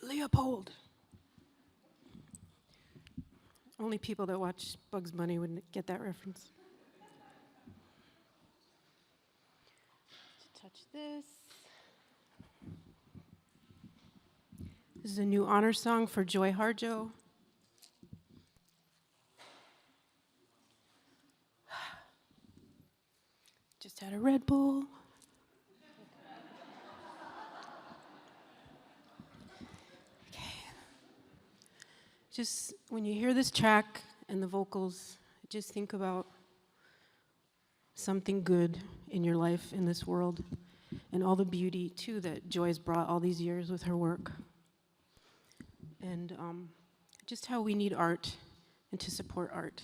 Leopold. Only people that watch Bugs Bunny would get that reference. Touch this. This is a new honor song for Joy Harjo. Just had a Red Bull. Just when you hear this track and the vocals, just think about something good in your life, in this world, and all the beauty, too, that Joy's brought all these years with her work. And just how we need art, and to support art,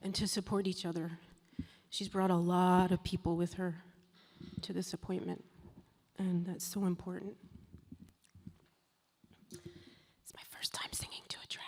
and to support each other. She's brought a lot of people with her to this appointment, and that's so important. It's my first time singing to a track.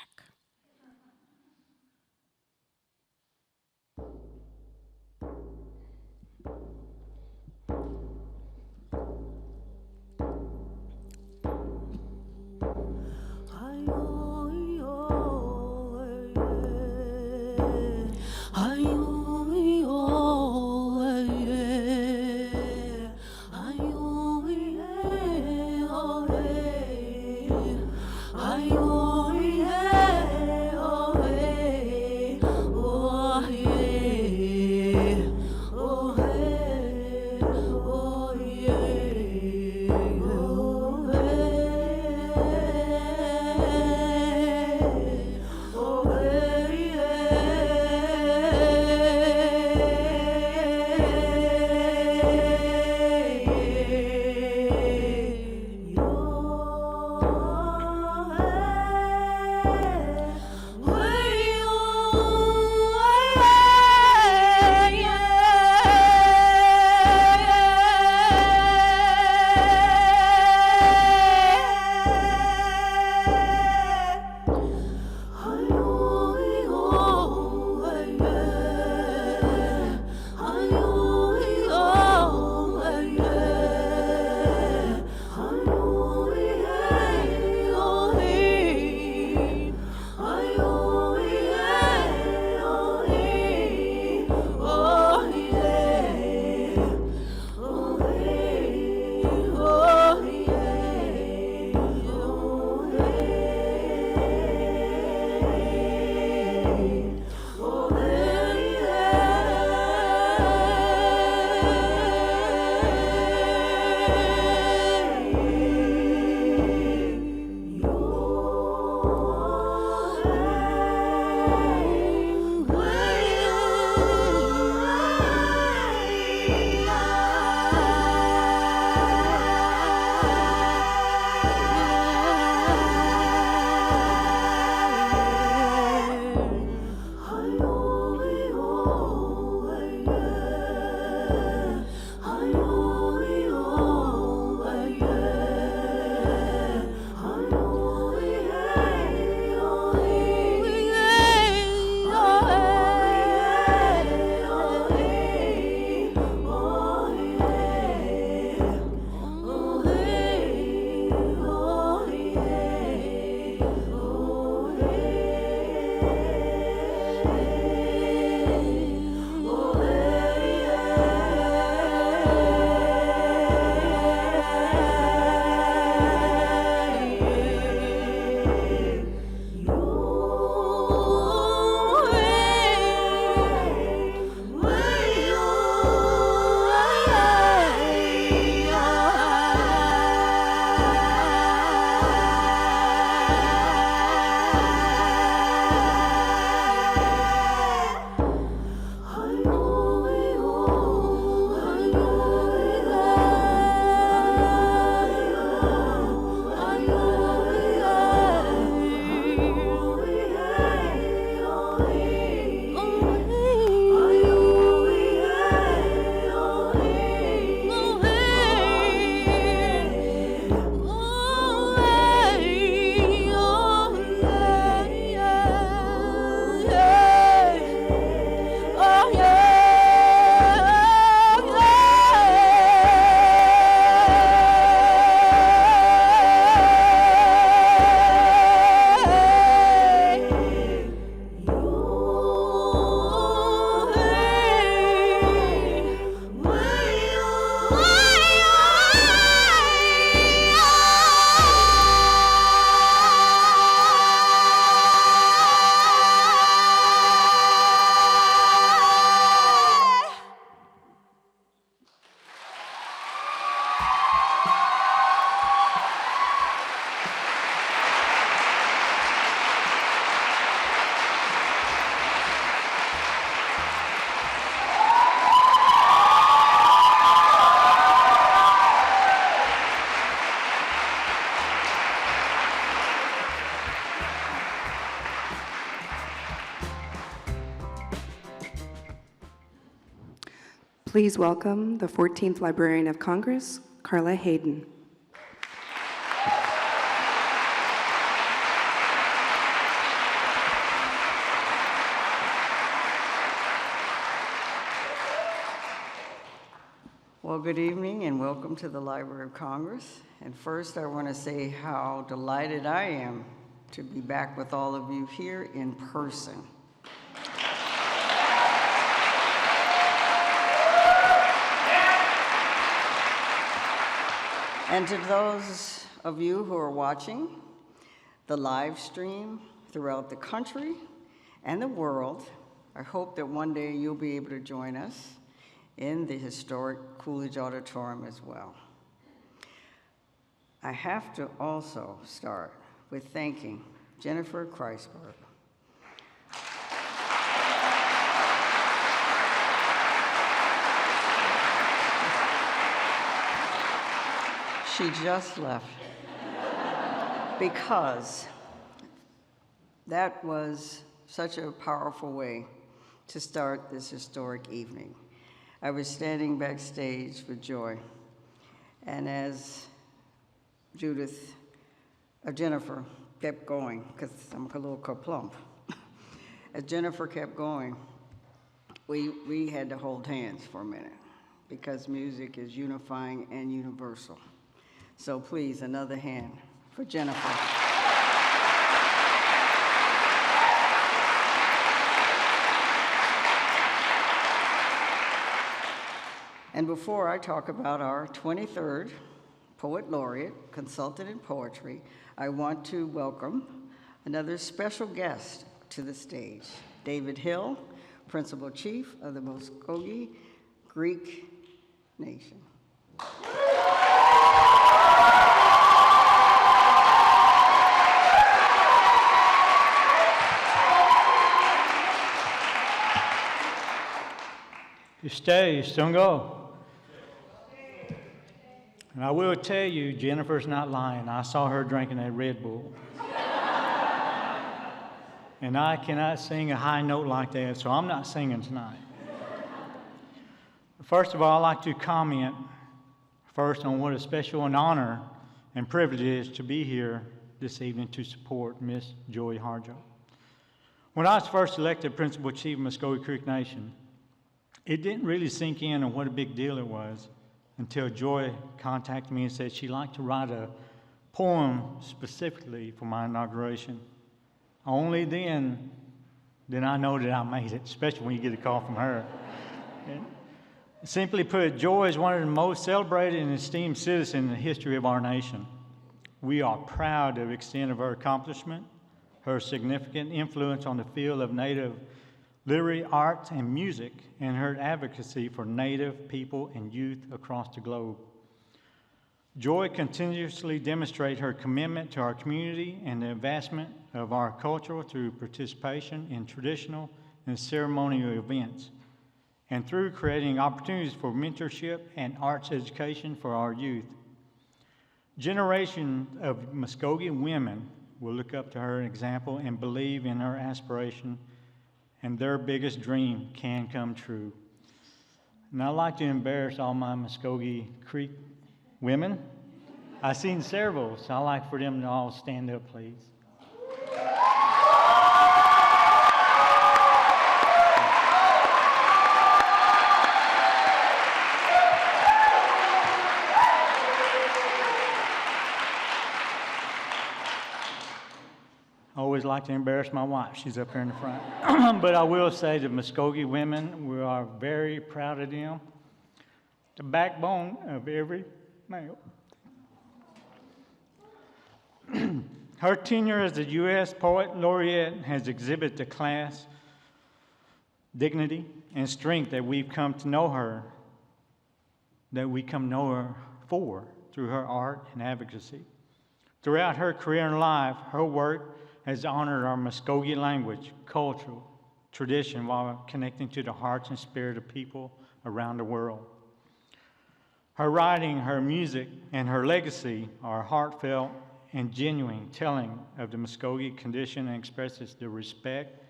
Please welcome the 14th Librarian of Congress, Carla Hayden. Well, good evening and welcome to the Library of Congress. And first, I want to say how delighted I am to be back with all of you here in person. And to those of you who are watching the live stream throughout the country and the world, I hope that one day you'll be able to join us in the historic Coolidge Auditorium as well. I have to also start with thanking Jennifer Kreisberg. She just left because that was such a powerful way to start this historic evening. I was standing backstage with Joy, and as Jennifer kept going, because I'm a little kerplump, as Jennifer kept going, we had to hold hands for a minute, because music is unifying and universal. So please, another hand for Jennifer. And before I talk about our 23rd Poet Laureate, consultant in poetry, I want to welcome another special guest to the stage, David Hill, Principal Chief of the Mvskoke Nation. You stay, you still go. And I will tell you, Jennifer's not lying. I saw her drinking that Red Bull. And I cannot sing a high note like that, so I'm not singing tonight. First of all, I'd like to comment first on what a special an honor and privilege it is to be here this evening to support Miss Joy Harjo. When I was first elected Principal Chief of Mvskoke Nation, it didn't really sink in on what a big deal it was until Joy contacted me and said she'd like to write a poem specifically for my inauguration. Only then I know that I made it, especially when you get a call from her. And simply put, Joy is one of the most celebrated and esteemed citizens in the history of our nation. We are proud of the extent of her accomplishment, her significant influence on the field of Native literary arts and music, and her advocacy for Native people and youth across the globe. Joy continuously demonstrates her commitment to our community and the advancement of our culture through participation in traditional and ceremonial events, and through creating opportunities for mentorship and arts education for our youth. Generations of Mvskoke women will look up to her example and believe in her aspiration, and their biggest dream can come true. And I'd like to embarrass all my Mvskoke Creek women. I've seen several, so I'd like for them to all stand up, please. I always like to embarrass my wife. She's up here in the front. But I will say the Mvskoke women, we are very proud of them. The backbone of every male. Her tenure as the U.S. Poet Laureate has exhibited the class, dignity, and strength that we've come to know her, for through her art and advocacy. Throughout her career and life, her work has honored our Mvskoke language, culture, tradition, while connecting to the hearts and spirit of people around the world. Her writing, her music, and her legacy are heartfelt and genuine telling of the Mvskoke condition and expresses the respect,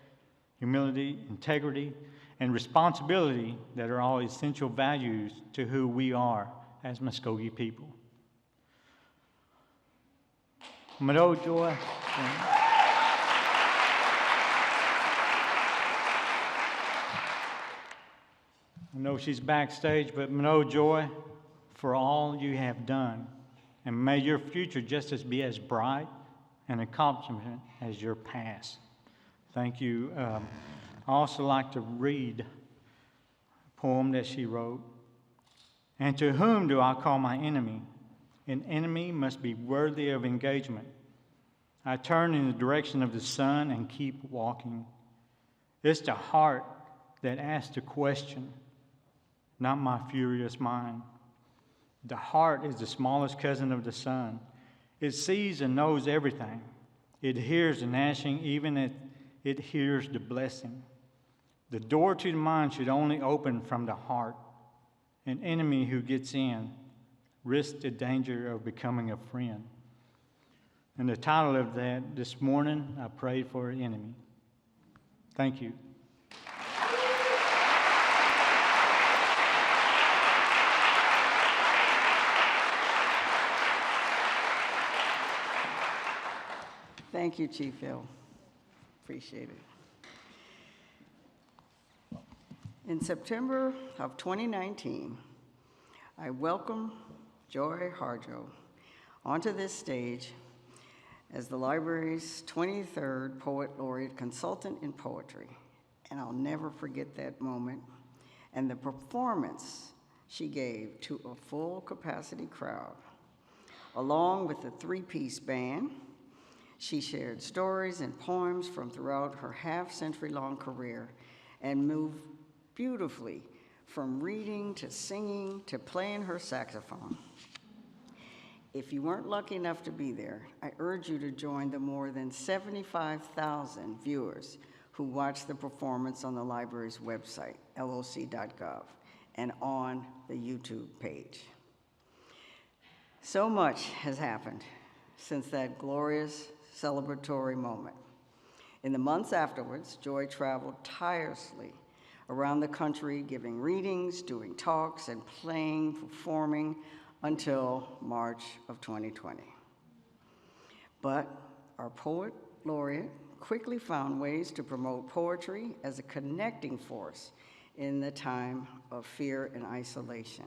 humility, integrity, and responsibility that are all essential values to who we are as Mvskoke people. Mvskoke Joy. I know she's backstage, but Mvskoke Joy, for all you have done, and may your future just be as bright and accomplishment as your past. Thank you. I also like to read a poem that she wrote. And to whom do I call my enemy? An enemy must be worthy of engagement. I turn in the direction of the sun and keep walking. It's the heart that asks the question, not my furious mind. The heart is the smallest cousin of the sun. It sees and knows everything. It hears the gnashing, even if it hears the blessing. The door to the mind should only open from the heart. An enemy who gets in risks the danger of becoming a friend. And the title of that, this morning, I prayed for an enemy. Thank you. Thank you, Chief Hill. Appreciate it. In September of 2019, I welcome Joy Harjo onto this stage as the library's 23rd Poet Laureate Consultant in Poetry. And I'll never forget that moment and the performance she gave to a full capacity crowd. Along with the three-piece band, she shared stories and poems from throughout her half-century-long career and moved beautifully from reading to singing to playing her saxophone. If you weren't lucky enough to be there, I urge you to join the more than 75,000 viewers who watched the performance on the library's website, loc.gov, and on the YouTube page. So much has happened since that glorious celebratory moment. In the months afterwards, Joy traveled tirelessly around the country, giving readings, doing talks, and playing, performing until March of 2020. But our poet laureate quickly found ways to promote poetry as a connecting force in the time of fear and isolation.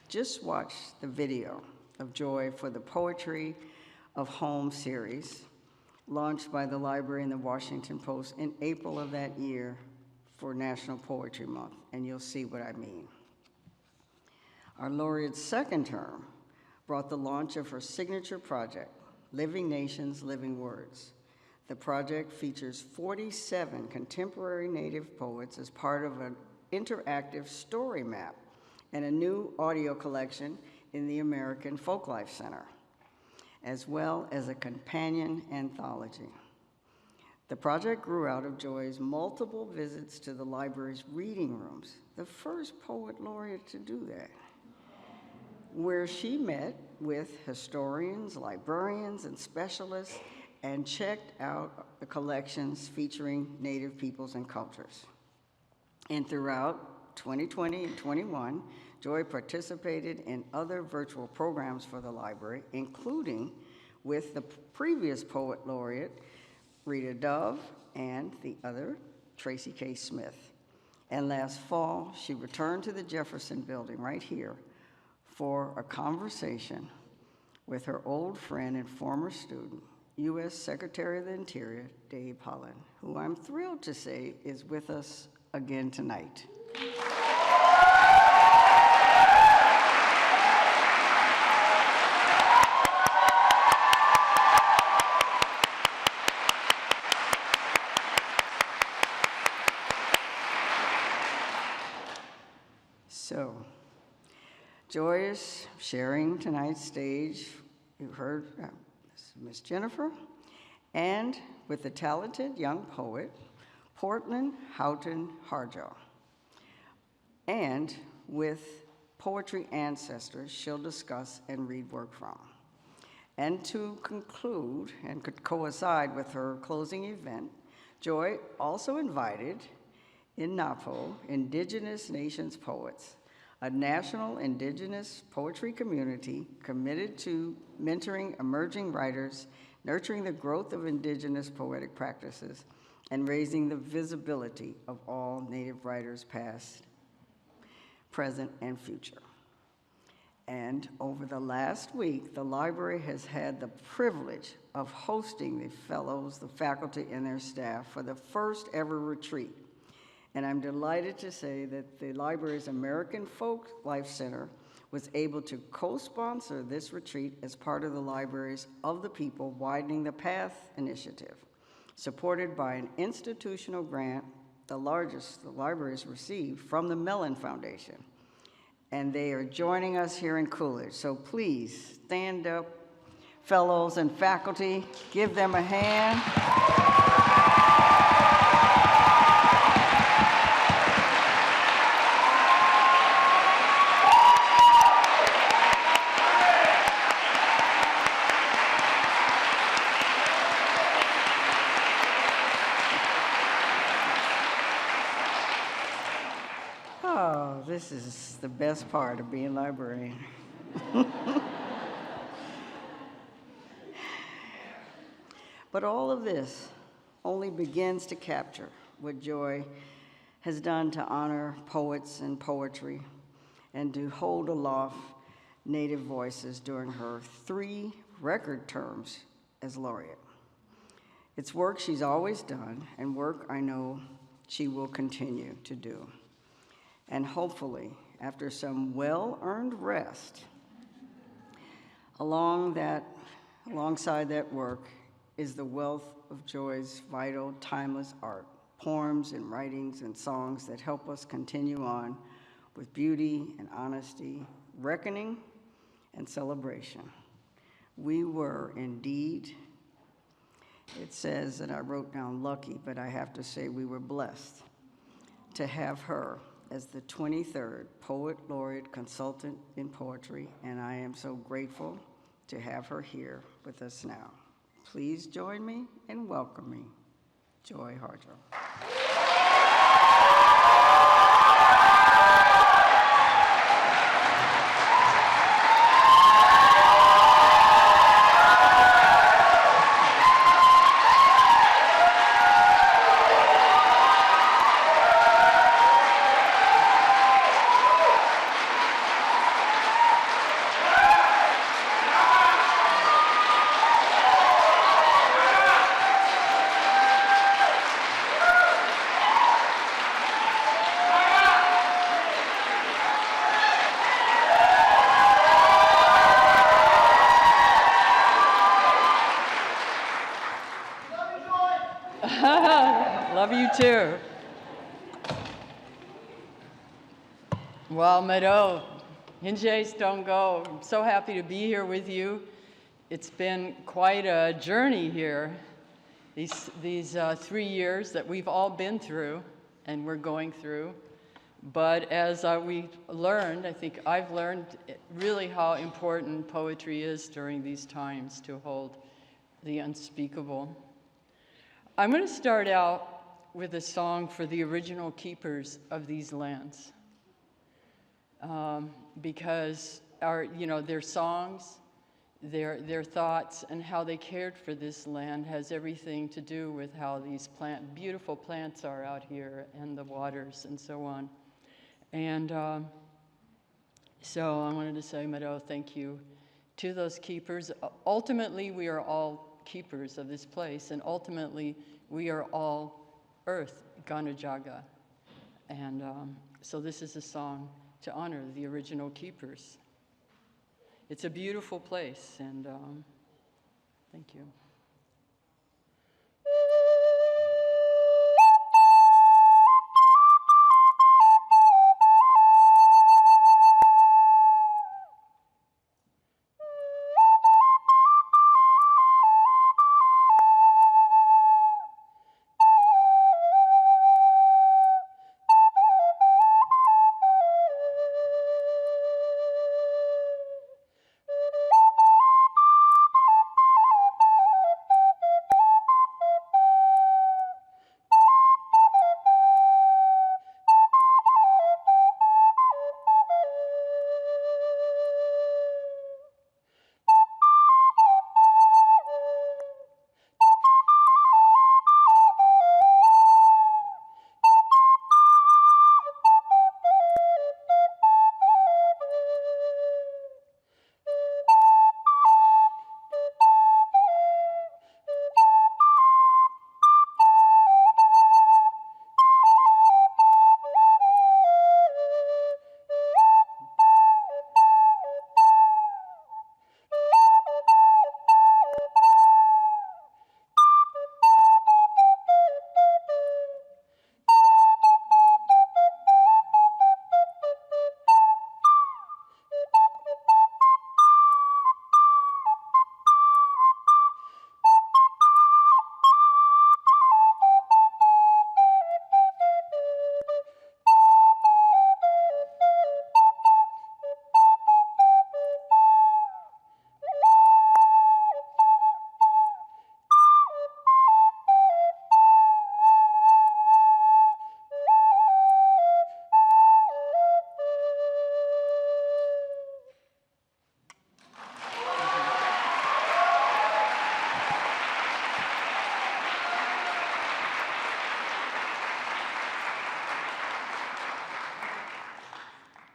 Just watch the video of Joy for the Poetry of Home series, launched by the library and the Washington Post in April of that year for National Poetry Month, and you'll see what I mean. Our laureate's second term brought the launch of her signature project, Living Nations, Living Words. The project features 47 contemporary Native poets as part of an interactive story map and a new audio collection in the American Folklife Center, as well as a companion anthology. The project grew out of Joy's multiple visits to the library's reading rooms, the first poet laureate to do that, where she met with historians, librarians, and specialists and checked out the collections featuring Native peoples and cultures. And throughout 2020 and 21, Joy participated in other virtual programs for the library, including with the previous poet laureate, Rita Dove, and the other, Tracy K. Smith. And last fall, she returned to the Jefferson Building right here for a conversation with her old friend and former student, U.S. Secretary of the Interior, Dave Haaland, who I'm thrilled to say is with us again tonight. So, Joy is sharing tonight's stage. You heard Miss Jennifer, and with the talented young poet, Portlyn Houghton-Harjo, and with poetry ancestors she'll discuss and read work from. And to conclude and could coincide with her closing event, Joy also invited INNAPO, Indigenous Nations Poets, a national indigenous poetry community committed to mentoring emerging writers, nurturing the growth of indigenous poetic practices, and raising the visibility of all Native writers past, present, and future. And over the last week, the library has had the privilege of hosting the fellows, the faculty, and their staff for the first ever retreat. And I'm delighted to say that the library's American Folk Life Center was able to co-sponsor this retreat as part of the library's Of the People Widening the Path initiative, supported by an institutional grant, the largest the library's received, from the Mellon Foundation. And they are joining us here in Coolidge. So please stand up, fellows and faculty, give them a hand. Oh, this is the best part of being librarian. But all of this only begins to capture what Joy has done to honor poets and poetry and to hold aloft Native voices during her 3 record terms as laureate. It's work she's always done and work I know she will continue to do. And hopefully, after some well-earned rest, alongside that work is the wealth of Joy's vital, timeless art, poems and writings and songs that help us continue on with beauty and honesty, reckoning and celebration. We were indeed, it says, and I wrote down lucky, but I have to say we were blessed to have her as the 23rd Poet Laureate Consultant in Poetry, and I am so grateful to have her here with us now. Please join me in welcoming Joy Harjo. Love you too. Well, Meadow, Hinjays don't go. I'm so happy to be here with you. It's been quite a journey here. These 3 years that we've all been through and we're going through. But as we learned, I think I've learned really how important poetry is during these times to hold the unspeakable. I'm going to start out with a song for the original keepers of these lands, because their songs, their thoughts, and how they cared for this land has everything to do with how these beautiful plants are out here and the waters and so on. And so I wanted to say, Meadow, thank you to those keepers. Ultimately, we are all keepers of this place, and ultimately, we are all Earth, Ganajaga. And so this is a song to honor the original keepers. It's a beautiful place, and thank you.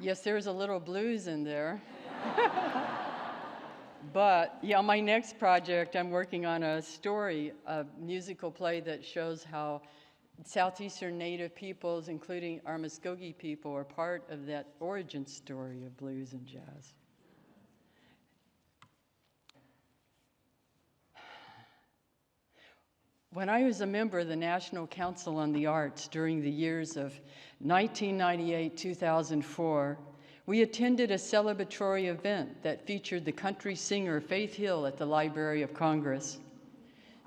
Yes, there's a little blues in there. But yeah, my next project, I'm working on a story, a musical play that shows how Southeastern Native peoples, including our Mvskoke people, are part of that origin story of blues and jazz. When I was a member of the National Council on the Arts during the years of 1998-2004, we attended a celebratory event that featured the country singer Faith Hill at the Library of Congress.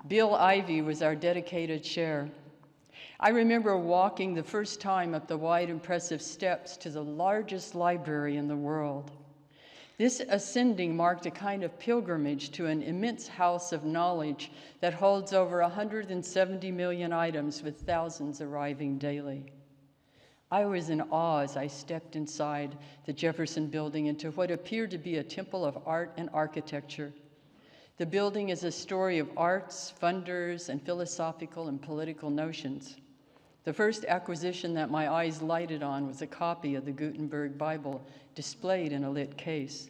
Bill Ivey was our dedicated chair. I remember walking the first time up the wide, impressive steps to the largest library in the world. This ascending marked a kind of pilgrimage to an immense house of knowledge that holds over 170 million items with thousands arriving daily. I was in awe as I stepped inside the Jefferson Building into what appeared to be a temple of art and architecture. The building is a story of arts, funders, and philosophical and political notions. The first acquisition that my eyes lighted on was a copy of the Gutenberg Bible displayed in a lit case.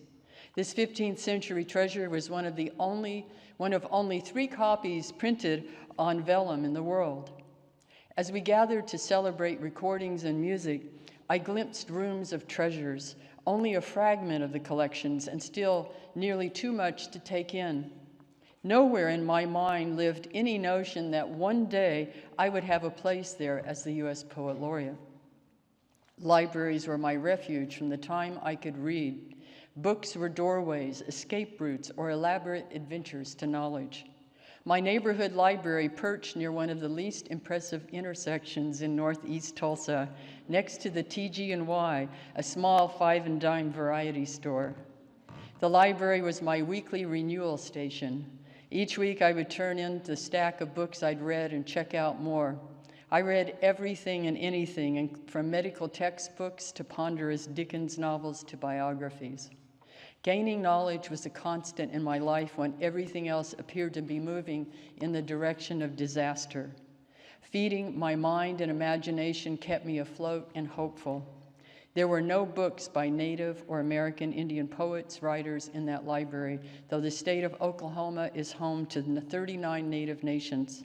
This 15th century treasure was one of only 3 copies printed on vellum in the world. As we gathered to celebrate recordings and music, I glimpsed rooms of treasures, only a fragment of the collections, and still nearly too much to take in. Nowhere in my mind lived any notion that one day I would have a place there as the U.S. Poet Laureate. Libraries were my refuge from the time I could read. Books were doorways, escape routes, or elaborate adventures to knowledge. My neighborhood library perched near one of the least impressive intersections in northeast Tulsa, next to the TG&Y, a small 5-and-dime variety store. The library was my weekly renewal station. Each week I would turn in the stack of books I'd read and check out more. I read everything and anything, and from medical textbooks to ponderous Dickens novels to biographies. Gaining knowledge was a constant in my life when everything else appeared to be moving in the direction of disaster. Feeding my mind and imagination kept me afloat and hopeful. There were no books by Native or American Indian poets, writers in that library, though the state of Oklahoma is home to 39 Native nations,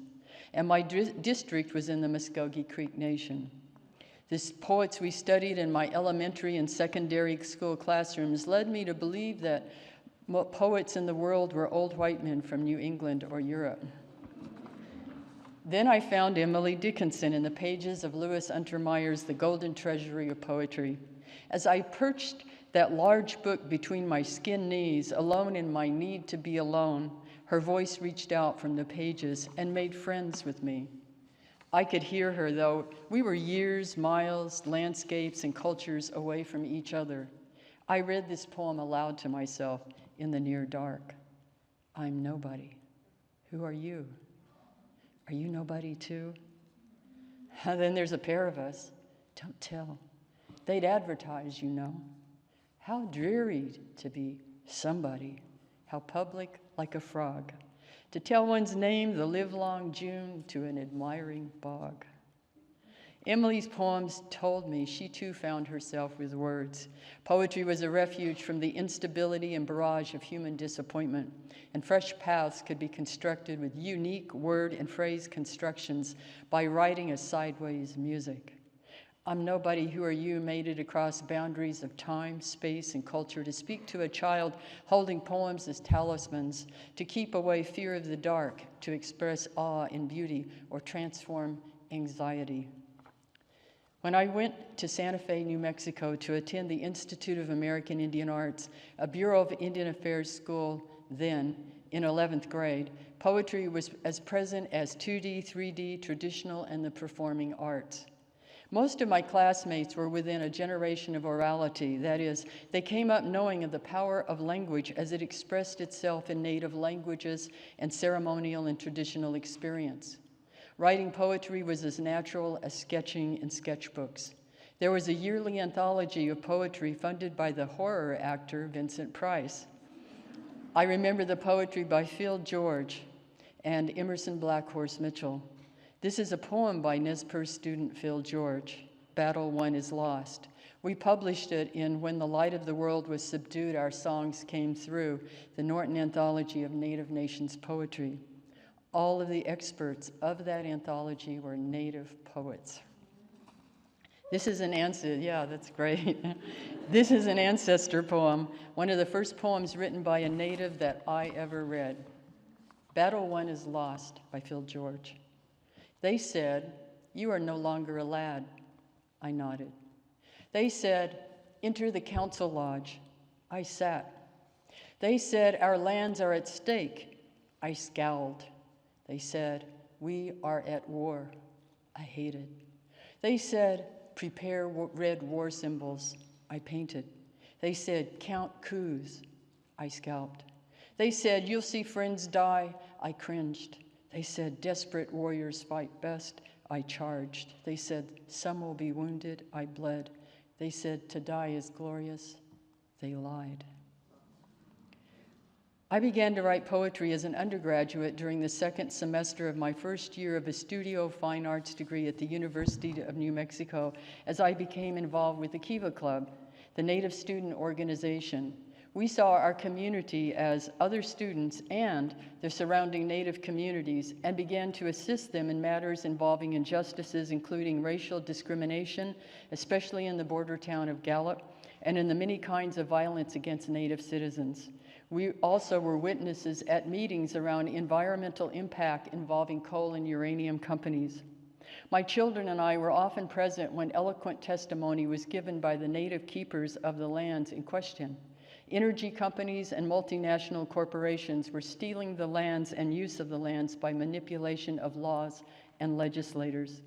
and my district was in the Mvskoke Creek Nation. The poets we studied in my elementary and secondary school classrooms led me to believe that poets in the world were old white men from New England or Europe. Then I found Emily Dickinson in the pages of Louis Untermeyer's The Golden Treasury of Poetry. As I perched that large book between my skin knees, alone in my need to be alone, her voice reached out from the pages and made friends with me. I could hear her, though we were years, miles, landscapes, and cultures away from each other. I read this poem aloud to myself in the near dark. I'm nobody. Who are you? Are you nobody too? Then there's a pair of us. Don't tell. They'd advertise, you know. How dreary to be somebody. How public, like a frog. To tell one's name the livelong June to an admiring bog. Emily's poems told me she too found herself with words. Poetry was a refuge from the instability and barrage of human disappointment, and fresh paths could be constructed with unique word and phrase constructions by writing a sideways music. I'm Nobody, Who Are You made it across boundaries of time, space, and culture to speak to a child holding poems as talismans, to keep away fear of the dark, to express awe in beauty, or transform anxiety. When I went to Santa Fe, New Mexico to attend the Institute of American Indian Arts, a Bureau of Indian Affairs school then, in 11th grade, poetry was as present as 2D, 3D, traditional, and the performing arts. Most of my classmates were within a generation of orality. That is, they came up knowing of the power of language as it expressed itself in native languages and ceremonial and traditional experience. Writing poetry was as natural as sketching in sketchbooks. There was a yearly anthology of poetry funded by the horror actor Vincent Price. I remember the poetry by Phil George and Emerson Blackhorse Mitchell. This is a poem by Nez Perce student Phil George. Battle Won is Lost. We published it in When the Light of the World Was Subdued, Our Songs Came Through, the Norton Anthology of Native Nations Poetry. All of the experts of that anthology were Native poets. This is an ancestor, yeah, that's great. This is an ancestor poem, one of the first poems written by a Native that I ever read. Battle Won is Lost by Phil George. They said, "You are no longer a lad." I nodded. They said, "Enter the council lodge." I sat. They said, "Our lands are at stake." I scowled. They said, "We are at war." I hated. They said, "Prepare red war symbols." I painted. They said, "Count coups." I scalped. They said, "You'll see friends die." I cringed. They said, "Desperate warriors fight best." I charged. They said, "Some will be wounded." I bled. They said, "To die is glorious." They lied. I began to write poetry as an undergraduate during the second semester of my first year of a studio fine arts degree at the University of New Mexico, as I became involved with the Kiva Club, the Native Student Organization. We saw our community as other students and the surrounding Native communities and began to assist them in matters involving injustices, including racial discrimination, especially in the border town of Gallup, and in the many kinds of violence against Native citizens. We also were witnesses at meetings around environmental impact involving coal and uranium companies. My children and I were often present when eloquent testimony was given by the Native keepers of the lands in question. Energy companies and multinational corporations were stealing the lands and use of the lands by manipulation of laws and legislators.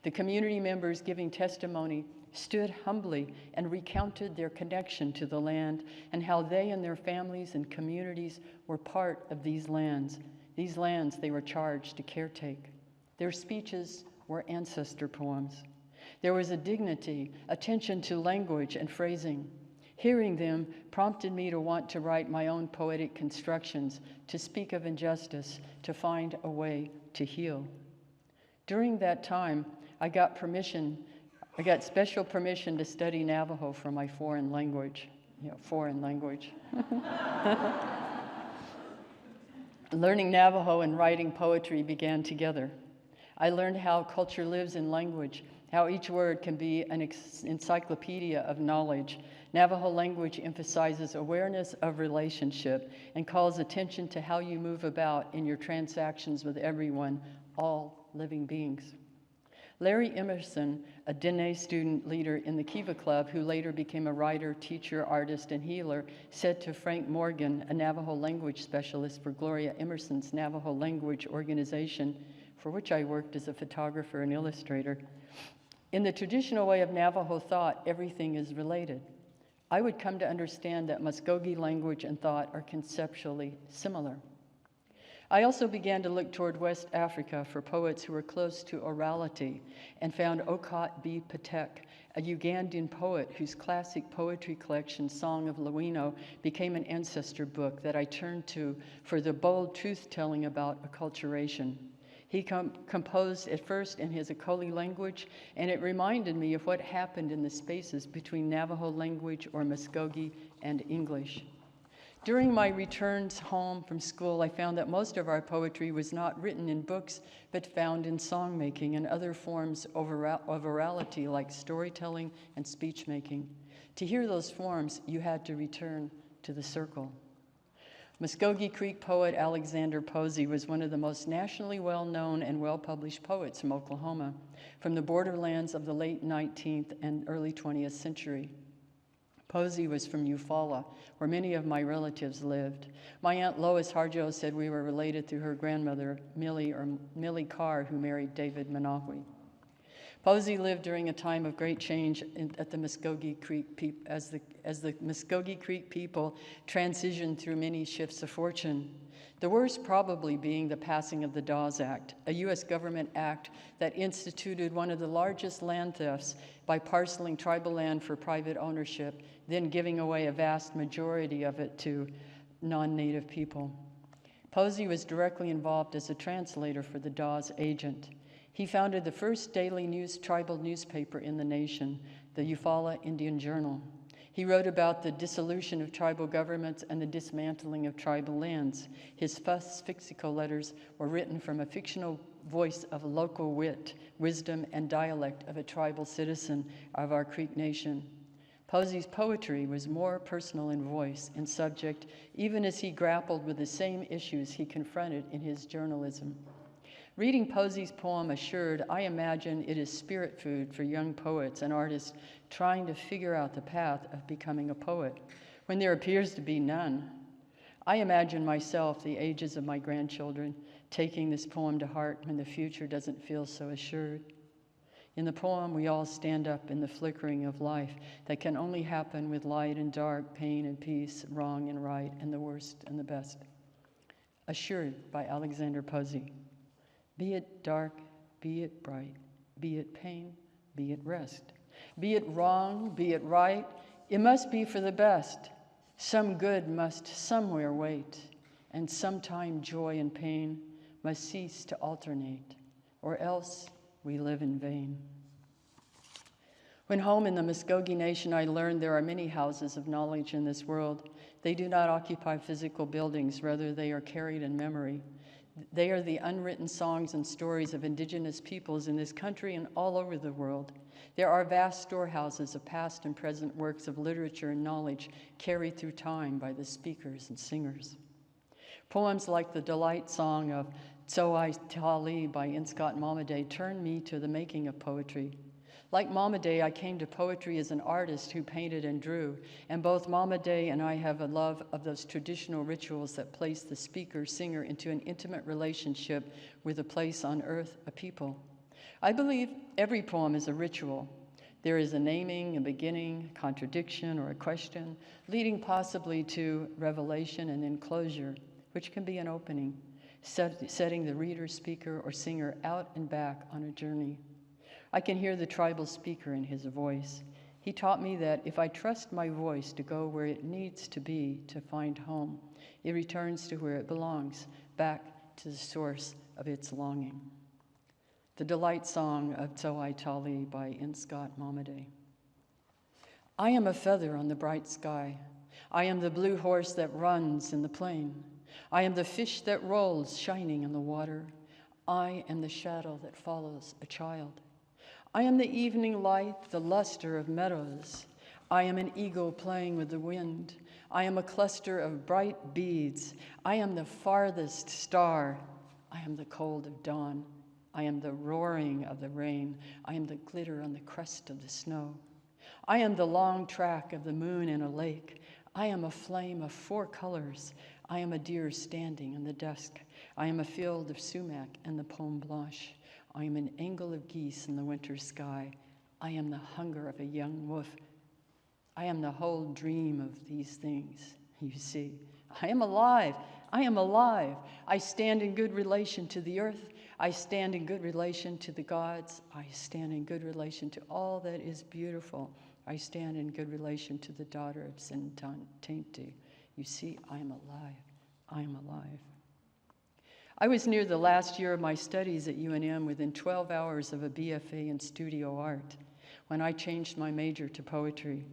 The community members giving testimony stood humbly and recounted their connection to the land and how they and their families and communities were part of these lands they were charged to caretake. Their speeches were ancestor poems. There was a dignity, attention to language and phrasing. Hearing them prompted me to want to write my own poetic constructions, to speak of injustice, to find a way to heal. During that time, I got special permission to study Navajo for my foreign language. Learning Navajo and writing poetry began together. I learned how culture lives in language, how each word can be an encyclopedia of knowledge. Navajo language emphasizes awareness of relationship and calls attention to how you move about in your transactions with everyone, all living beings. Larry Emerson, a Dene student leader in the Kiva Club, who later became a writer, teacher, artist, and healer, said to Frank Morgan, a Navajo language specialist for Gloria Emerson's Navajo language organization, for which I worked as a photographer and illustrator, "In the traditional way of Navajo thought, everything is related." I would come to understand that Mvskoke language and thought are conceptually similar. I also began to look toward West Africa for poets who were close to orality and found Okot B. Patek, a Ugandan poet whose classic poetry collection, Song of Lawino, became an ancestor book that I turned to for the bold truth-telling about acculturation. He composed at first in his Akoli language, and it reminded me of what happened in the spaces between Navajo language or Mvskoke and English. During my returns home from school, I found that most of our poetry was not written in books, but found in songmaking and other forms of orality like storytelling and speech making. To hear those forms, you had to return to the circle. Muskogee Creek poet Alexander Posey was one of the most nationally well-known and well-published poets from Oklahoma, from the borderlands of the late 19th and early 20th century. Posey was from Eufaula, where many of my relatives lived. My Aunt Lois Harjo said we were related through her grandmother, Millie Carr, who married David Manahui. Posey lived during a time of great change at the Mvskoke Creek as the Mvskoke Creek people transitioned through many shifts of fortune. The worst probably being the passing of the Dawes Act, a U.S. government act that instituted one of the largest land thefts by parceling tribal land for private ownership, then giving away a vast majority of it to non-Native people. Posey was directly involved as a translator for the Dawes agent. He founded the first daily tribal newspaper in the nation, the Eufaula Indian Journal. He wrote about the dissolution of tribal governments and the dismantling of tribal lands. His first Fixico letters were written from a fictional voice of local wit, wisdom, and dialect of a tribal citizen of our Creek Nation. Posey's poetry was more personal in voice and subject, even as he grappled with the same issues he confronted in his journalism. Reading Posey's poem, Assured, I imagine it is spirit food for young poets and artists trying to figure out the path of becoming a poet, when there appears to be none. I imagine myself, the ages of my grandchildren, taking this poem to heart when the future doesn't feel so assured. In the poem, we all stand up in the flickering of life that can only happen with light and dark, pain and peace, wrong and right, and the worst and the best. Assured by Alexander Posey. Be it dark, be it bright, be it pain, be it rest. Be it wrong, be it right, it must be for the best. Some good must somewhere wait, and sometime joy and pain must cease to alternate, or else we live in vain. When home in the Mvskoke Nation, I learned there are many houses of knowledge in this world. They do not occupy physical buildings, rather they are carried in memory. They are the unwritten songs and stories of indigenous peoples in this country and all over the world. There are vast storehouses of past and present works of literature and knowledge carried through time by the speakers and singers. Poems like the delight song of Tsoai Tali by Inscott Momaday turned me to the making of poetry. Like Momaday, I came to poetry as an artist who painted and drew, and both Momaday and I have a love of those traditional rituals that place the speaker, singer into an intimate relationship with a place on earth, a people. I believe every poem is a ritual. There is a naming, a beginning, a contradiction, or a question, leading possibly to revelation and then closure, which can be an opening, setting the reader, speaker, or singer out and back on a journey. I can hear the tribal speaker in his voice. He taught me that if I trust my voice to go where it needs to be to find home, it returns to where it belongs, back to the source of its longing. The delight song of Tsoai Tali by Inscott Momaday. I am a feather on the bright sky. I am the blue horse that runs in the plain. I am the fish that rolls shining in the water. I am the shadow that follows a child. I am the evening light, the luster of meadows. I am an eagle playing with the wind. I am a cluster of bright beads. I am the farthest star. I am the cold of dawn. I am the roaring of the rain. I am the glitter on the crest of the snow. I am the long track of the moon in a lake. I am a flame of 4 colors. I am a deer standing in the dusk. I am a field of sumac and the pomme blanche. I am an angle of geese in the winter sky. I am the hunger of a young wolf. I am the whole dream of these things, you see. I am alive. I am alive. I stand in good relation to the earth. I stand in good relation to the gods. I stand in good relation to all that is beautiful. I stand in good relation to the daughter of Sintantainti. You see, I am alive. I am alive. I was near the last year of my studies at UNM within 12 hours of a BFA in studio art when I changed my major to poetry.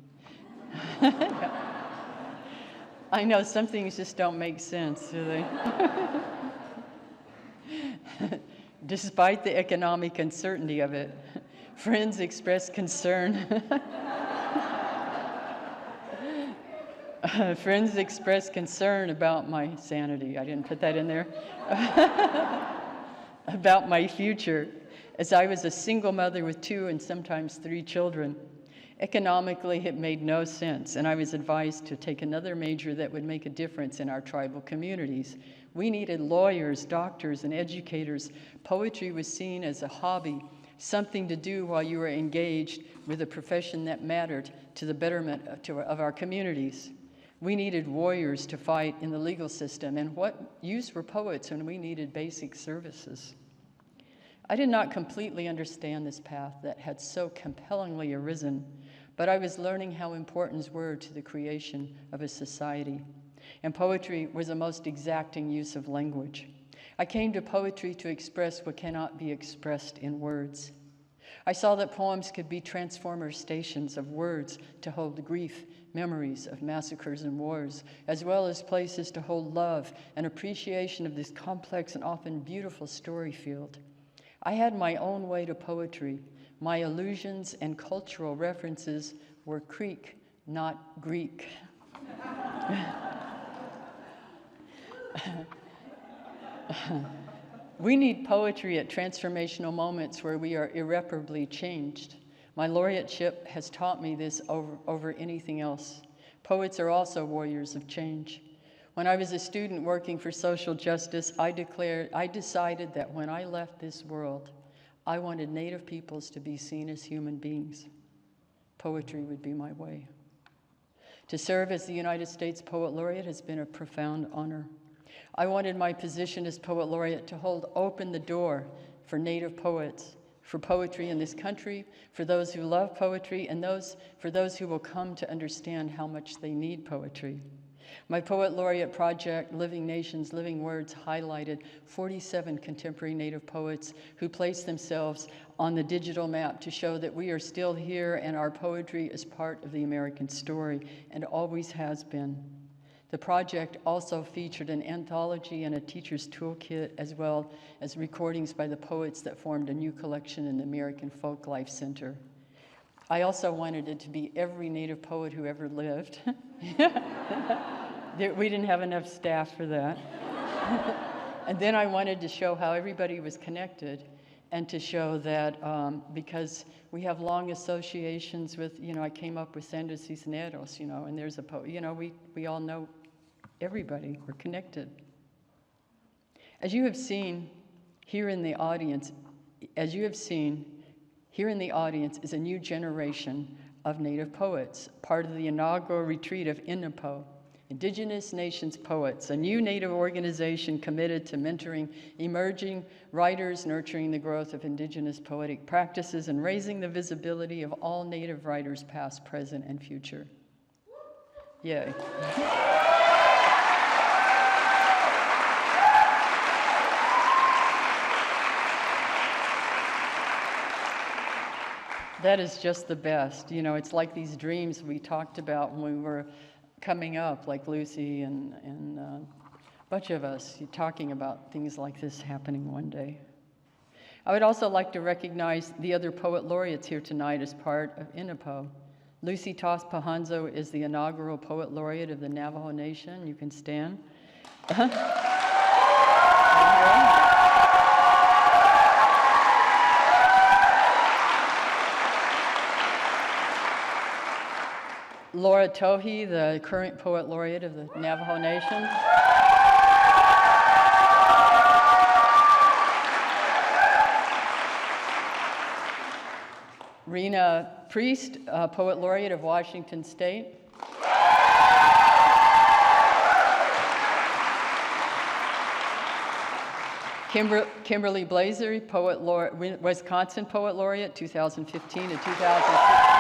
I know some things just don't make sense, do they? Despite the economic uncertainty of it, friends expressed concern. Friends expressed concern about my sanity. I didn't put that in there. About my future, as I was a single mother with 2 and sometimes 3 children. Economically, it made no sense, and I was advised to take another major that would make a difference in our tribal communities. We needed lawyers, doctors, and educators. Poetry was seen as a hobby, something to do while you were engaged with a profession that mattered to the betterment of our communities. We needed warriors to fight in the legal system, and what use were poets when we needed basic services? I did not completely understand this path that had so compellingly arisen, but I was learning how important words were to the creation of a society, and poetry was the most exacting use of language. I came to poetry to express what cannot be expressed in words. I saw that poems could be transformer stations of words to hold grief, memories of massacres and wars, as well as places to hold love and appreciation of this complex and often beautiful story field. I had my own way to poetry. My allusions and cultural references were Greek, not Greek. We need poetry at transformational moments where we are irreparably changed. My laureateship has taught me this over anything else. Poets are also warriors of change. When I was a student working for social justice, I decided that when I left this world, I wanted Native peoples to be seen as human beings. Poetry would be my way. To serve as the United States Poet Laureate has been a profound honor. I wanted my position as Poet Laureate to hold open the door for Native poets, for poetry in this country, for those who love poetry, and for those who will come to understand how much they need poetry. My Poet Laureate project, Living Nations, Living Words, highlighted 47 contemporary Native poets who placed themselves on the digital map to show that we are still here and our poetry is part of the American story and always has been. The project also featured an anthology and a teacher's toolkit, as well as recordings by the poets that formed a new collection in the American Folk Life Center. I also wanted it to be every Native poet who ever lived. We didn't have enough staff for that. And then I wanted to show how everybody was connected, and to show that because we have long associations with, I came up with Sendo Cisneros, and there's a poet, we all know everybody, we're connected. As you have seen here in the audience, is a new generation of Native poets, part of the inaugural retreat of INNAPO, Indigenous Nations Poets, a new Native organization committed to mentoring emerging writers, nurturing the growth of Indigenous poetic practices, and raising the visibility of all Native writers past, present, and future. Yay. That is just the best. It's like these dreams we talked about when we were coming up, like Lucy and a bunch of us talking about things like this happening one day. I would also like to recognize the other poet laureates here tonight as part of INNAPO. Lucy Pahanzo is the inaugural poet laureate of the Navajo Nation. You can stand. Laura Tohi, the current Poet Laureate of the Navajo Nation. Rena Priest, Poet Laureate of Washington State. Kimberly Blazer, Poet Laureate, Wisconsin Poet Laureate, 2015 to 2016.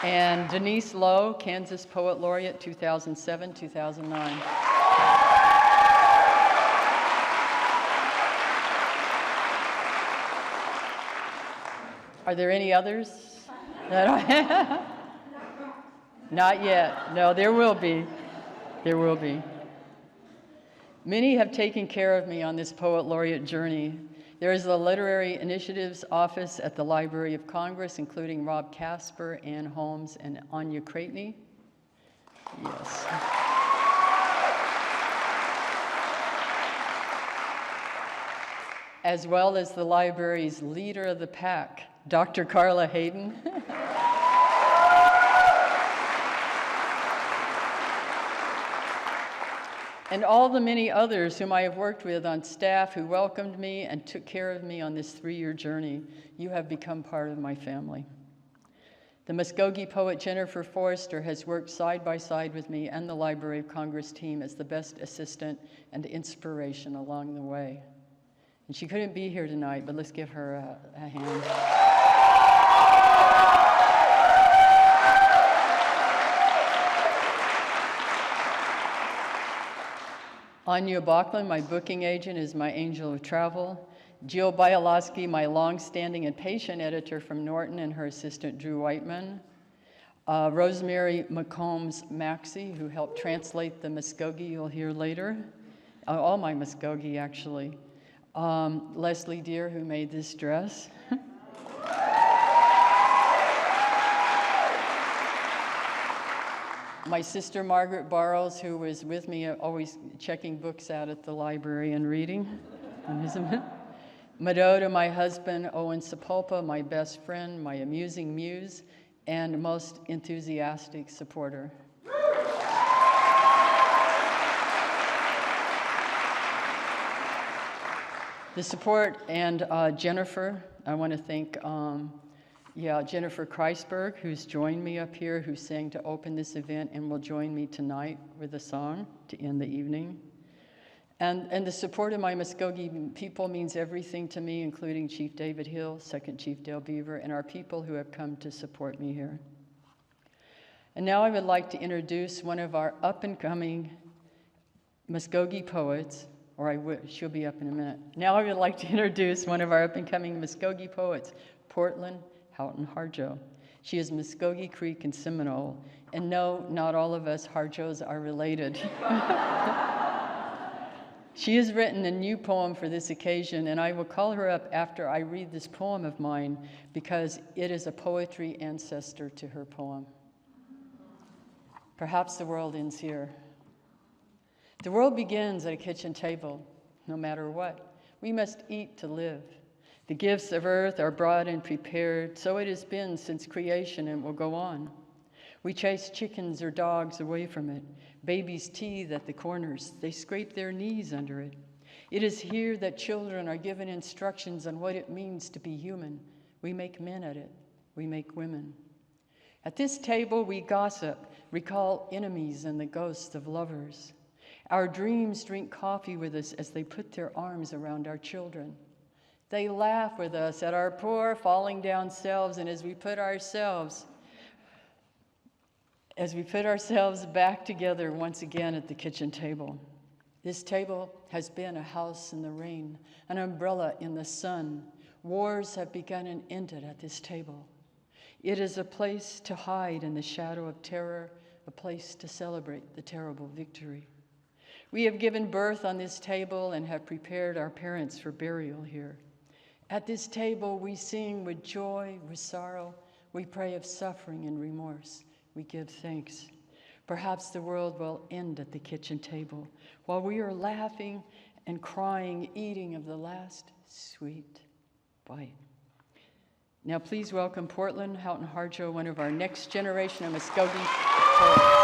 And Denise Lowe, Kansas Poet Laureate, 2007, 2009. Are there any others? Not yet. No, there will be. There will be. Many have taken care of me on this Poet Laureate journey. There is the Literary Initiatives Office at the Library of Congress, including Rob Casper, Ann Holmes, and Anya Cratney. Yes. As well as the library's leader of the pack, Dr. Carla Hayden. And all the many others whom I have worked with on staff who welcomed me and took care of me on this 3-year journey. You have become part of my family. The Mvskoke poet Jennifer Forrester has worked side by side with me and the Library of Congress team as the best assistant and inspiration along the way. And she couldn't be here tonight, but let's give her a hand. Anya Bachman, my booking agent, is my angel of travel. Jill Bialowski, my long-standing and patient editor from Norton, and her assistant, Drew Whiteman. Rosemary McCombs Maxey, who helped translate the Mvskoke you'll hear later. All my Mvskoke, actually. Leslie Deere, who made this dress. My sister Margaret Barrows, who was with me, always checking books out at the library and reading. Madoda, my husband, Owen Sepulpa, my best friend, my amusing muse, and most enthusiastic supporter. The support and Jennifer, I want to thank Jennifer Kreisberg, who's joined me up here, who sang to open this event and will join me tonight with a song to end the evening. And the support of my Mvskoke people means everything to me, including Chief David Hill, Second Chief Dale Beaver, and our people who have come to support me here. And now I would like to introduce one of our up-and-coming Mvskoke poets, she'll be up in a minute. Now I would like to introduce one of our up-and-coming Mvskoke poets, Portlyn Houghton-Harjo. She is Mvskoke Creek in Seminole. And no, not all of us Harjos are related. She has written a new poem for this occasion, and I will call her up after I read this poem of mine because it is a poetry ancestor to her poem. Perhaps the world ends here. The world begins at a kitchen table, no matter what. We must eat to live. The gifts of earth are brought and prepared, so it has been since creation and will go on. We chase chickens or dogs away from it. Babies teethe at the corners. They scrape their knees under it. It is here that children are given instructions on what it means to be human. We make men at it. We make women. At this table, we gossip, recall enemies and the ghosts of lovers. Our dreams drink coffee with us as they put their arms around our children. They laugh with us at our poor, falling down selves, and as we put ourselves back together once again at the kitchen table. This table has been a house in the rain, an umbrella in the sun. Wars have begun and ended at this table. It is a place to hide in the shadow of terror, a place to celebrate the terrible victory. We have given birth on this table and have prepared our parents for burial here. At this table, we sing with joy, with sorrow. We pray of suffering and remorse. We give thanks. Perhaps the world will end at the kitchen table while we are laughing and crying, eating of the last sweet bite. Now please welcome Portlyn Houghton-Harjo, one of our next generation of Mvskoke poets.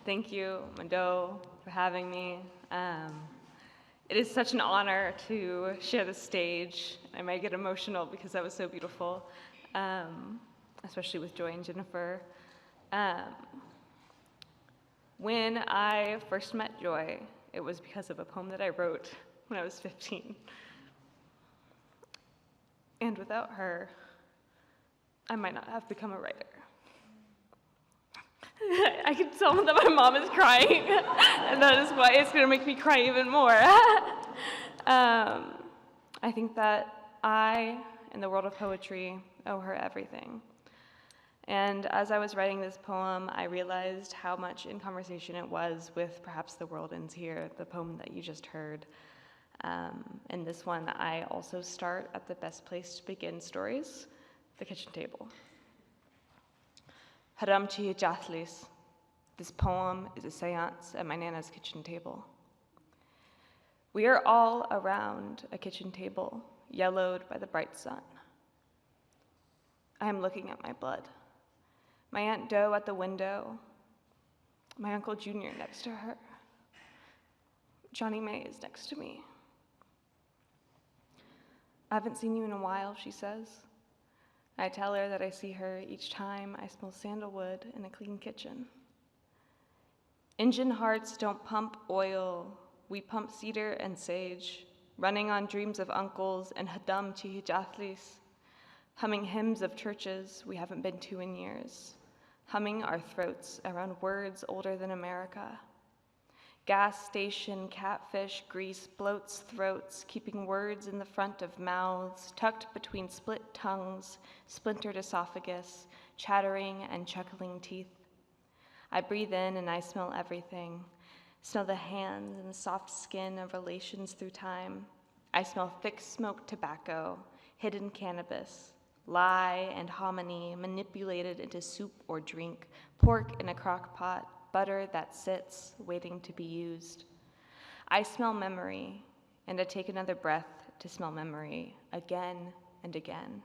Thank you, Mado, for having me. It is such an honor to share the stage. I might get emotional because that was so beautiful, especially with Joy and Jennifer. When I first met Joy, it was because of a poem that I wrote when I was 15. And without her, I might not have become a writer. I can tell that my mom is crying, and that is why it's going to make me cry even more. I think that I, in the world of poetry, owe her everything. And as I was writing this poem, I realized how much in conversation it was with Perhaps the World Ends Here, the poem that you just heard. And this one, I also start at the best place to begin stories, the kitchen table. Haramchi Jathlis. This poem is a seance at my Nana's kitchen table. We are all around a kitchen table, yellowed by the bright sun. I am looking at my blood. My Aunt Doe at the window, my Uncle Junior next to her. Johnny May is next to me. I haven't seen you in a while, she says. I tell her that I see her each time I smell sandalwood in a clean kitchen. Engine hearts don't pump oil, we pump cedar and sage, running on dreams of uncles and hadam chihijathlis, humming hymns of churches we haven't been to in years, humming our throats around words older than America. Gas station, catfish, grease bloats throats, keeping words in the front of mouths, tucked between split tongues, splintered esophagus, chattering and chuckling teeth. I breathe in and I smell everything. Smell the hands and soft skin of relations through time. I smell thick smoked tobacco, hidden cannabis, lie and hominy manipulated into soup or drink, pork in a crock pot, butter that sits, waiting to be used. I smell memory, and I take another breath to smell memory again and again.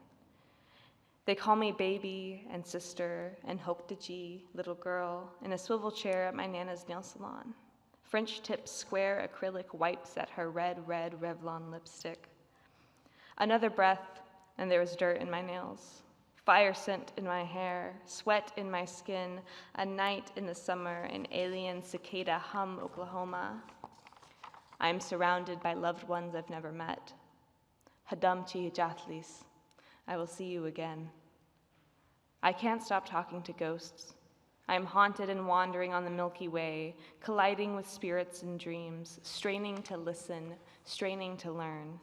They call me baby and sister and hope to G, little girl, in a swivel chair at my Nana's nail salon. French tip square acrylic wipes at her red Revlon lipstick. Another breath, and there was dirt in my nails. Fire scent in my hair, sweat in my skin, a night in the summer in alien cicada hum, Oklahoma. I am surrounded by loved ones I've never met. Hadam chihijathlis, I will see you again. I can't stop talking to ghosts. I am haunted and wandering on the Milky Way, colliding with spirits and dreams, straining to listen, straining to learn.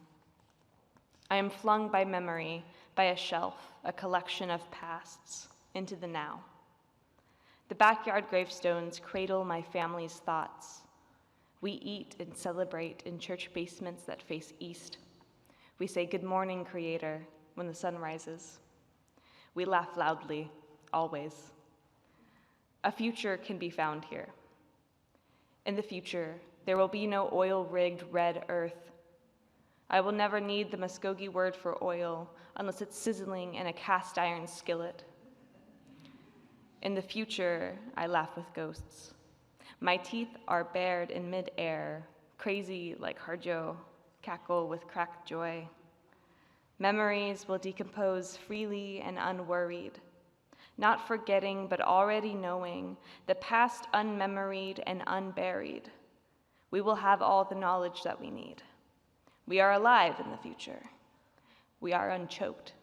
I am flung by memory, by a shelf, a collection of pasts, into the now. The backyard gravestones cradle my family's thoughts. We eat and celebrate in church basements that face east. We say, "Good morning, Creator," when the sun rises. We laugh loudly, always. A future can be found here. In the future, there will be no oil-rigged red earth. I will never need the Mvskoke word for oil unless it's sizzling in a cast iron skillet. In the future, I laugh with ghosts. My teeth are bared in mid-air, crazy like Harjo, cackle with cracked joy. Memories will decompose freely and unworried, not forgetting but already knowing, the past unmemoried and unburied. We will have all the knowledge that we need. We are alive in the future. We are unchoked.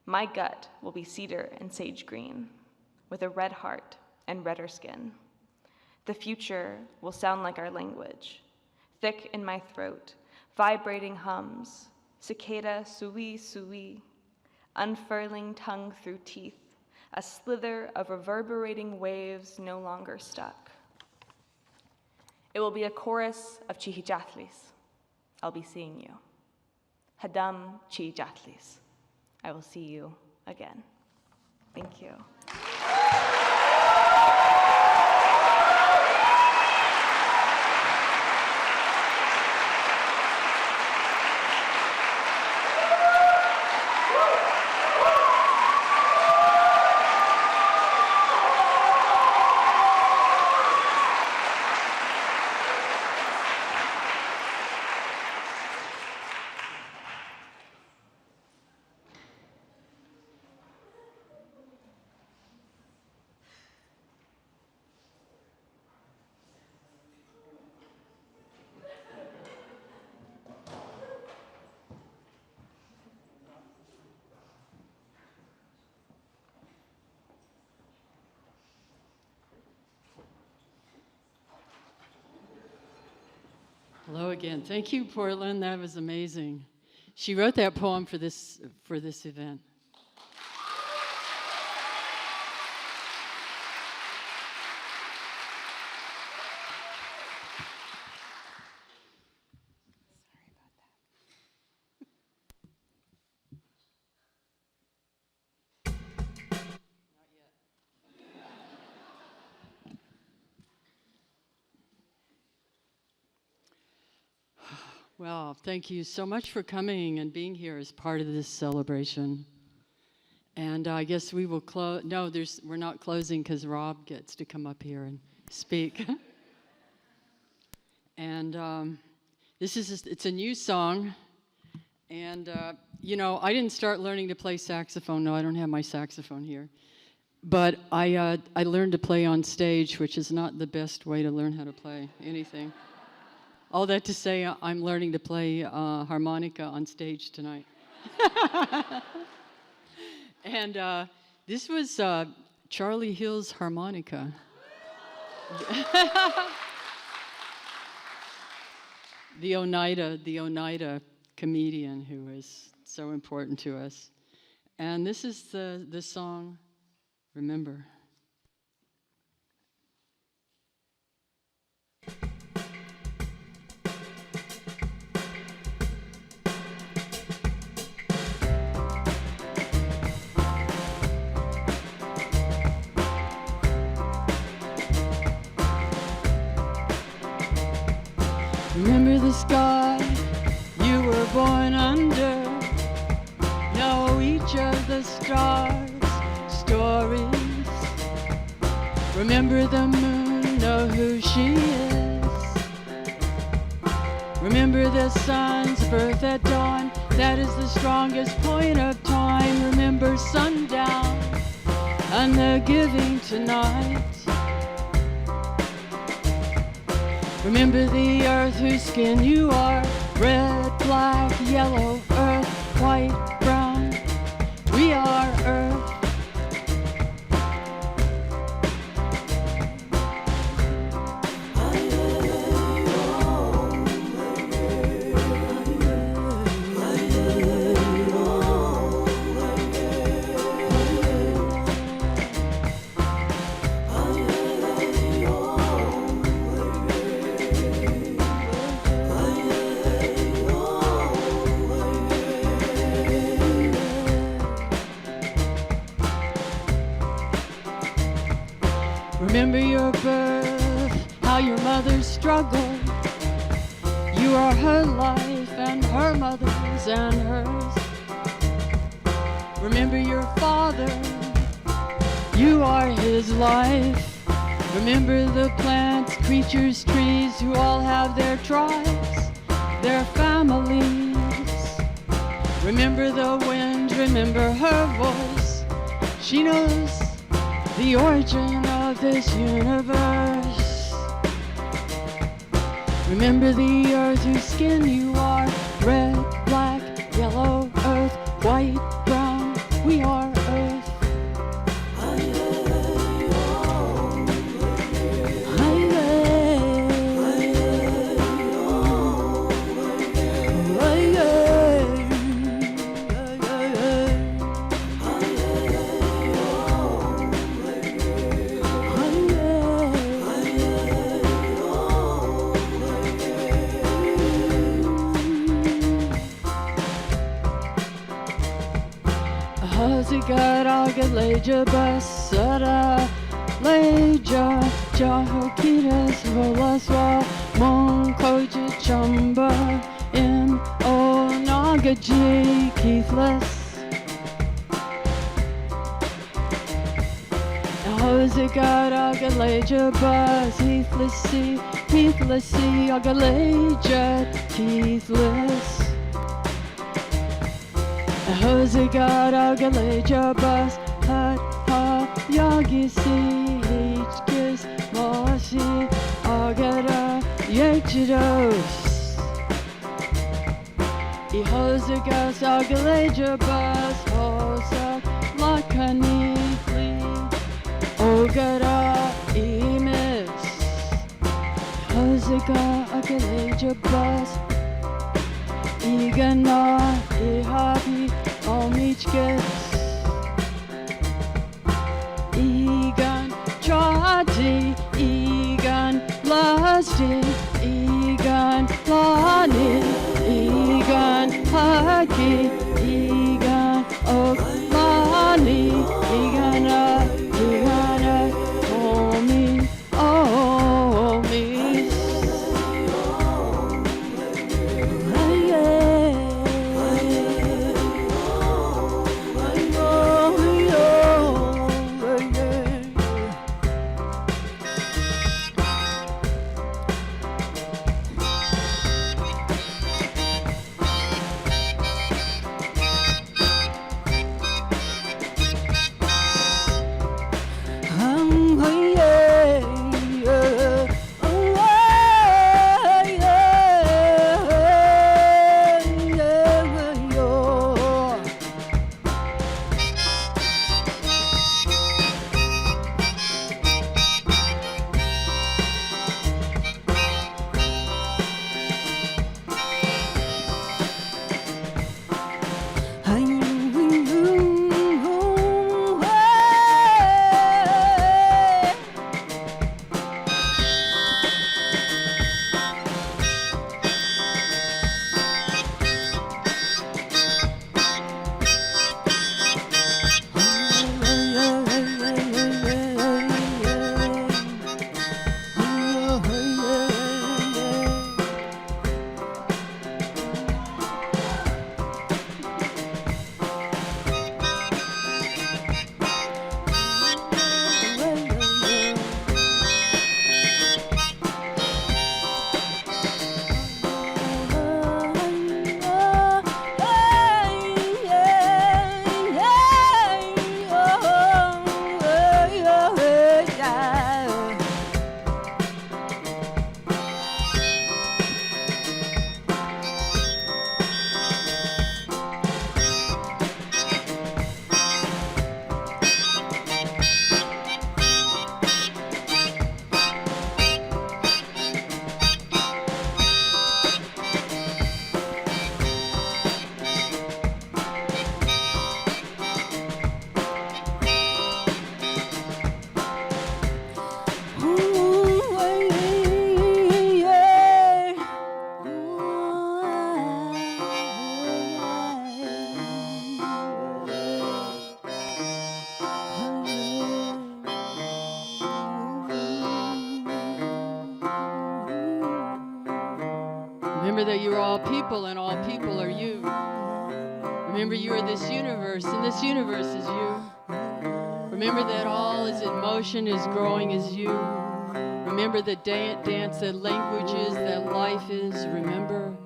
My gut will be cedar and sage green, with a red heart and redder skin. The future will sound like our language, thick in my throat, vibrating hums, cicada sui sui, unfurling tongue through teeth, a slither of reverberating waves no longer stuck. It will be a chorus of chihijathlis. I'll be seeing you. Hadam chihijathlis. I will see you again. Thank you. Hello again. Thank you, Portlyn. That was amazing. She wrote that poem for this event. Well, thank you so much for coming and being here as part of this celebration. And I guess we will close. No, we're not closing because Rob gets to come up here and speak. And it's a new song. And, I didn't start learning to play saxophone. No, I don't have my saxophone here. But I learned to play on stage, which is not the best way to learn how to play anything. All that to say, I'm learning to play harmonica on stage tonight. And this was Charlie Hill's harmonica. The Oneida comedian who is so important to us. And this is the song, Remember. Remember the sky you were born under. Know each of the stars' stories. Remember the moon, know who she is. Remember the sun's birth at dawn. That is the strongest point of time. Remember sundown and the giving tonight. Remember the earth whose skin you are. Red, black, yellow, earth, white, brown. We are earth. Remember your birth, how your mother struggled. You are her life and her mother's and hers. Remember your father, you are his life. Remember the plants, creatures, trees who all have their tribes, their families. Remember the wind, remember her voice. She knows the origin of this universe. Remember the earth whose skin you are. Red, black, yellow, earth, white, brown. We are earth. Galeja basara leja jahokiras volaswa monkoja chumba in onagaji keithless. Hozigara galeja bas heathlessy agaleja keithless. Hozigara galeja bas hat ha yagisi hkis mosi agara yechidos. I hozigas agaleja bas hosa lakanitli ogara imis. Hoziga agaleja bas Igana ihabi omichkes. Igan trati, igan lasti, igan lani, igan haki, igan oklani, igana omi, omi. Remember that you are all people and all people are you. Remember you are this universe and this universe is you. Remember that all is in motion, is growing is you. Remember that dance, that language is, that life is. Remember,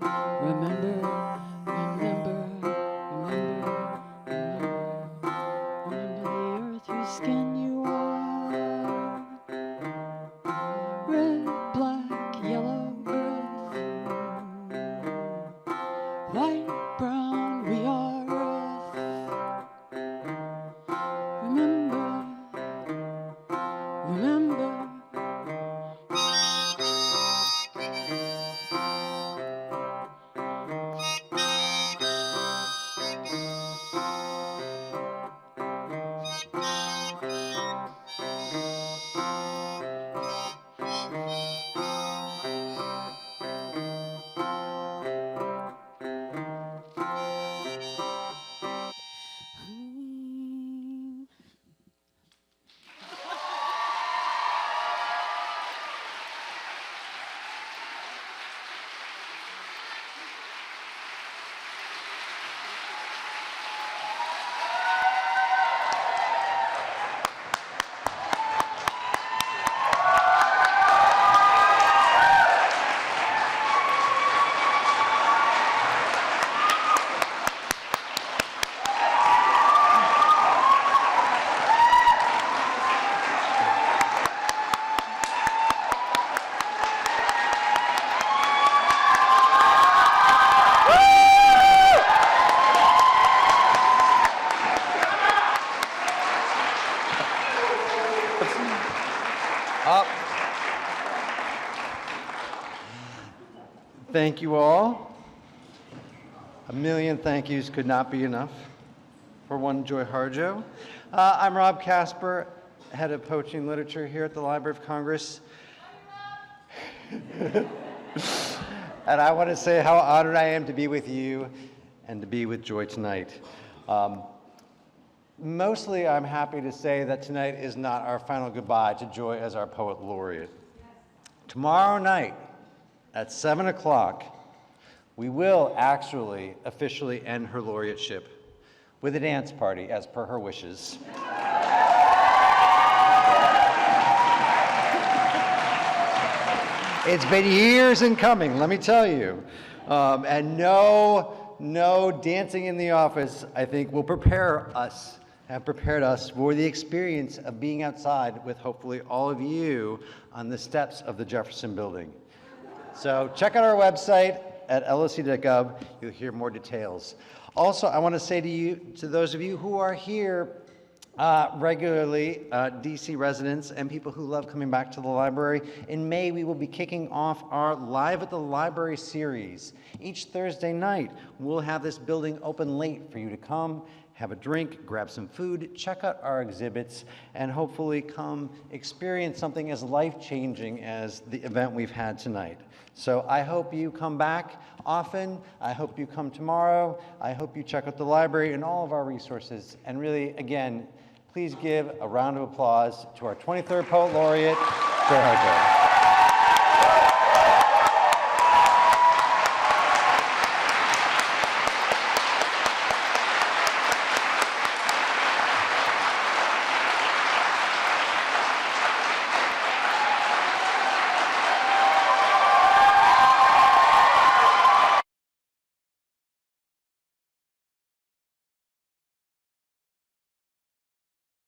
remember, remember, remember, remember. Remember the earth whose skin you are. Red, black, yellow, earth. White, brown, we are earth. Remember, remember. Thank you all. A million thank yous could not be enough for one Joy Harjo. I'm Rob Casper, head of poetry and literature here at the Library of Congress. And I want to say how honored I am to be with you and to be with Joy tonight. Mostly, I'm happy to say that tonight is not our final goodbye to Joy as our poet laureate. Tomorrow night at 7 o'clock, we will actually officially end her laureateship with a dance party as per her wishes. It's been years in coming, let me tell you. And no dancing in the office, I think, will have prepared us for the experience of being outside with hopefully all of you on the steps of the Jefferson Building. So check out our website at lsc.gov. You'll hear more details. Also, I want to say to those of you who are here regularly, DC residents and people who love coming back to the library, in May we will be kicking off our Live at the Library series. Each Thursday night, we'll have this building open late for you to come, have a drink, grab some food, check out our exhibits, and hopefully come experience something as life-changing as the event we've had tonight. So I hope you come back often. I hope you come tomorrow. I hope you check out the library and all of our resources. And really, again, please give a round of applause to our 23rd Poet Laureate, Joy Harjo.